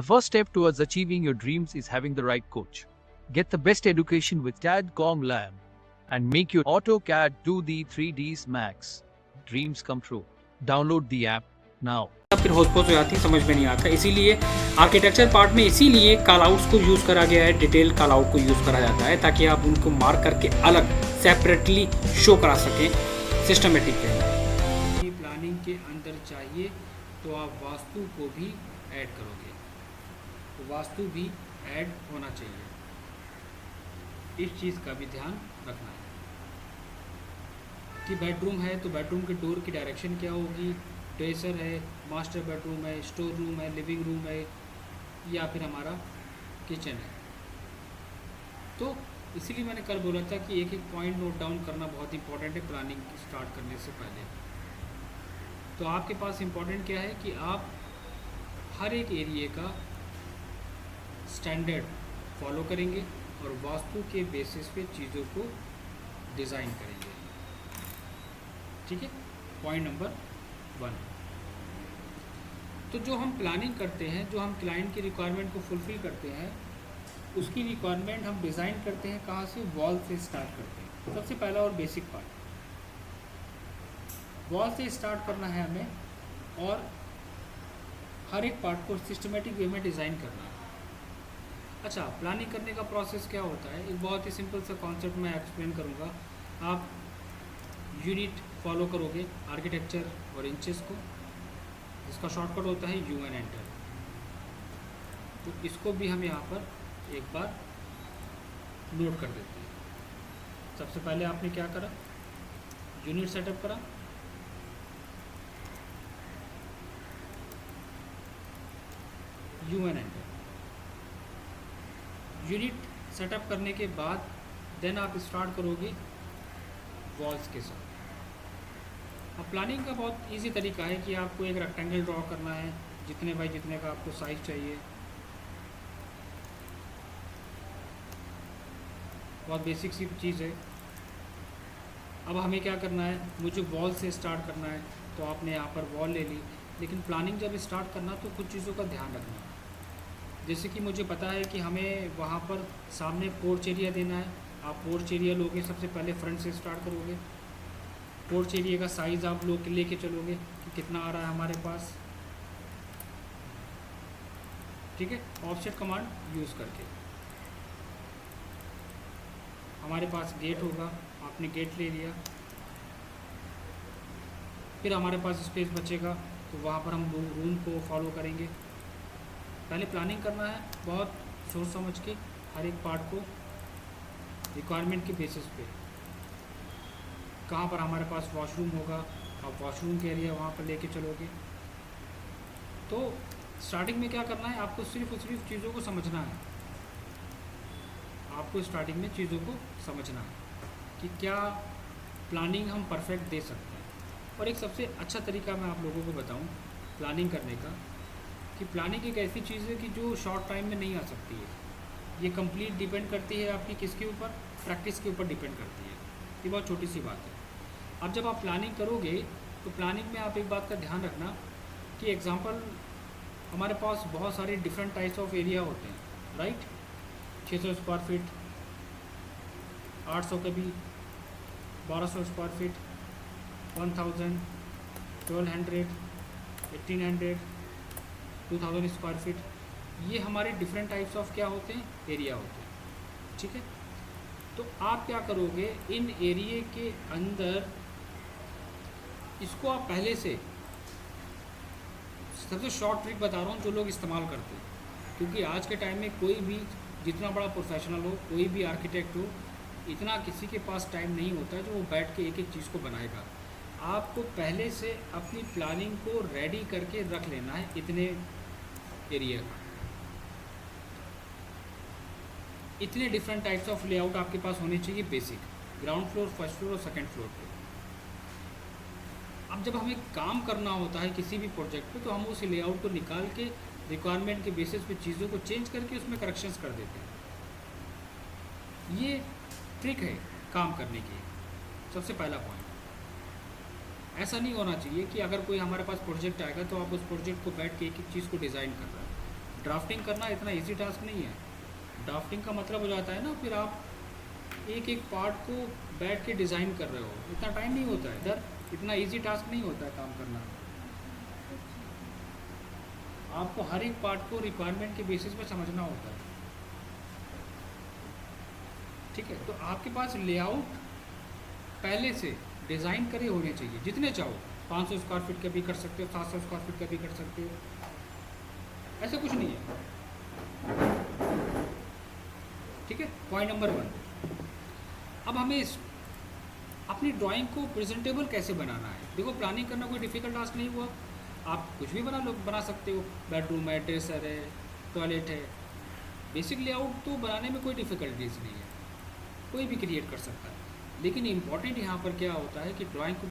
first step towards achieving your dreams is having the right coach. Get the best education with CAD/COM Lab and make your AutoCAD 2D 3Ds Max dreams come true. Download the app now. फिर होच-पोच हो जाती है, समझ में नहीं आता। इसीलिए architecture part में इसीलिए कॉलआउट्स को यूज़ करा गया है, डिटेल कॉलआउट को यूज़ करा जाता है ताकि आप उनको मार्क करके अलग सेपरेटली शो करा सकें सिस्टमेटिक वे। प्लानिंग के अंदर चाहिए तो आप वास्तु को भी ऐड करोगे, तो वास्तु भी ऐड होना चाहिए। इस चीज़ का भी ध्यान रखना है कि बेडरूम है तो बेडरूम के डोर की डायरेक्शन क्या होगी, ड्रेसर है, मास्टर बेडरूम है, स्टोर रूम है, लिविंग रूम है या फिर हमारा किचन है। तो इसीलिए मैंने कल बोला था कि एक एक पॉइंट नोट डाउन करना बहुत इंपॉर्टेंट है प्लानिंग स्टार्ट करने से पहले। तो आपके पास इम्पॉर्टेंट क्या है कि आप हर एक एरिया का स्टैंडर्ड फॉलो करेंगे और वास्तु के बेसिस पे चीज़ों को डिज़ाइन करेंगे। ठीक है, पॉइंट नंबर 1। तो जो हम प्लानिंग करते हैं, जो हम क्लाइंट की रिक्वायरमेंट को फुलफ़िल करते हैं, उसकी रिक्वायरमेंट हम डिज़ाइन करते हैं कहाँ से? वॉल से स्टार्ट करते हैं। सबसे पहला और बेसिक पार्ट वॉल से स्टार्ट करना है हमें और हर एक पार्ट को सिस्टमेटिक वे में डिज़ाइन करना है। अच्छा, प्लानिंग करने का प्रोसेस क्या होता है? एक बहुत ही सिंपल सा कॉन्सेप्ट मैं एक्सप्लेन करूँगा। आप यूनिट फॉलो करोगे आर्किटेक्चर और इंचेस को, इसका शॉर्टकट होता है UN एंटर। तो इसको भी हम यहाँ पर एक बार नोट कर देते हैं। सबसे पहले आपने क्या करा? यूनिट सेटअप करा, UN एंटर। यूनिट सेटअप करने के बाद देन आप स्टार्ट करोगे वॉल्स के साथ। अब प्लानिंग का बहुत इजी तरीका है कि आपको एक रेक्टेंगल ड्रॉ करना है, जितने बाई जितने का आपको साइज चाहिए। बहुत बेसिक सी चीज़ है। अब हमें क्या करना है? मुझे वॉल से स्टार्ट करना है, तो आपने यहाँ पर वॉल ले ली। लेकिन प्लानिंग जब स्टार्ट करना तो कुछ चीज़ों का ध्यान रखना है। जैसे कि मुझे पता है कि हमें वहाँ पर सामने पोर्च एरिया देना है। आप पोर्च एरिया लोगे, सबसे पहले फ्रंट से स्टार्ट करोगे। पोर्च एरिया का साइज़ आप लोग लेके चलोगे कि कितना आ रहा है हमारे पास। ठीक है, ऑफसेट कमांड यूज़ करके हमारे पास गेट होगा, आपने गेट ले लिया। फिर हमारे पास स्पेस बचेगा तो वहाँ पर हम रूम को फॉलो करेंगे। पहले प्लानिंग करना है बहुत सोच समझ के, हर एक पार्ट को रिक्वायरमेंट के बेसिस पे। कहाँ पर हमारे पास वॉशरूम होगा, आप वॉशरूम के एरिया वहाँ पर लेके चलोगे। तो स्टार्टिंग में क्या करना है? आपको सिर्फ और सिर्फ चीज़ों को समझना है। आपको स्टार्टिंग में चीज़ों को समझना है कि क्या प्लानिंग हम परफेक्ट दे सकते हैं। और एक सबसे अच्छा तरीका मैं आप लोगों को बताऊं प्लानिंग करने का, कि प्लानिंग एक ऐसी चीज़ है कि जो शॉर्ट टाइम में नहीं आ सकती है। ये कंप्लीट डिपेंड करती है आपकी किसके ऊपर? प्रैक्टिस के ऊपर डिपेंड करती है। ये बहुत छोटी सी बात है। अब जब आप प्लानिंग करोगे तो प्लानिंग में आप एक बात का ध्यान रखना कि एग्जांपल हमारे पास बहुत सारे डिफरेंट टाइप्स ऑफ एरिया होते हैं, राइट? 600 स्क्वायर फीट, 800 के भी, 1200 स्क्वायर फीट, 1000, 1200, 1800, 2000 स्क्वायर फीट। ये हमारे डिफरेंट टाइप्स ऑफ क्या होते हैं? एरिया होते हैं। ठीक है, तो आप क्या करोगे? इन एरिया के अंदर इसको आप पहले से, सबसे शॉर्ट ट्रिक बता रहा हूँ जो लोग इस्तेमाल करते हैं, क्योंकि आज के टाइम में कोई भी जितना बड़ा प्रोफेशनल हो, कोई भी आर्किटेक्ट हो, इतना किसी के पास टाइम नहीं होता जो वो बैठ के एक एक चीज़ को बनाएगा। आपको पहले से अपनी प्लानिंग को रेडी करके रख लेना है इतने एरिया का। इतने डिफरेंट टाइप्स ऑफ लेआउट आपके पास होने चाहिए basic, ground floor, first floor और सेकंड फ्लोर पे। अब जब हमें काम करना होता है किसी भी प्रोजेक्ट पे, तो हम उस लेआउट को निकाल के रिक्वायरमेंट के बेसिस पे चीज़ों को चेंज करके उसमें करेक्शंस कर देते हैं। ये ट्रिक है काम करने की। सबसे पहला पॉइंट, ऐसा नहीं होना चाहिए कि अगर कोई हमारे पास प्रोजेक्ट आएगा तो आप उस प्रोजेक्ट को बैठ के एक एक चीज़ को डिज़ाइन कर रहे हैं। ड्राफ्टिंग करना इतना इजी टास्क नहीं है। ड्राफ्टिंग का मतलब हो जाता है ना, फिर आप एक एक पार्ट को बैठ के डिज़ाइन कर रहे हो, इतना टाइम नहीं होता है इधर, इतना इजी टास्क नहीं होता है काम करना। आपको हर एक पार्ट को रिक्वायरमेंट के बेसिस पे समझना होता है, ठीक है। तो आपके पास लेआउट पहले से डिज़ाइन करे होने चाहिए, जितने चाहो। 500 स्क्वायर फीट का भी कर सकते हो, 700 स्क्वायर फीट का भी कर सकते हो, ऐसा कुछ नहीं है, ठीक है। पॉइंट नंबर 1, अब हमें अपनी ड्राइंग को प्रेजेंटेबल कैसे बनाना है। देखो, प्लानिंग करना कोई डिफ़िकल्ट टास्क नहीं हुआ, आप कुछ भी बना सकते हो। बेडरूम है, ड्रेसर है, टॉयलेट है, बेसिक लेआउट तो बनाने में कोई डिफ़िकल्टीज नहीं है, कोई भी क्रिएट कर सकता है। लेकिन इम्पॉर्टेंट यहाँ पर क्या होता है कि ड्राइंग को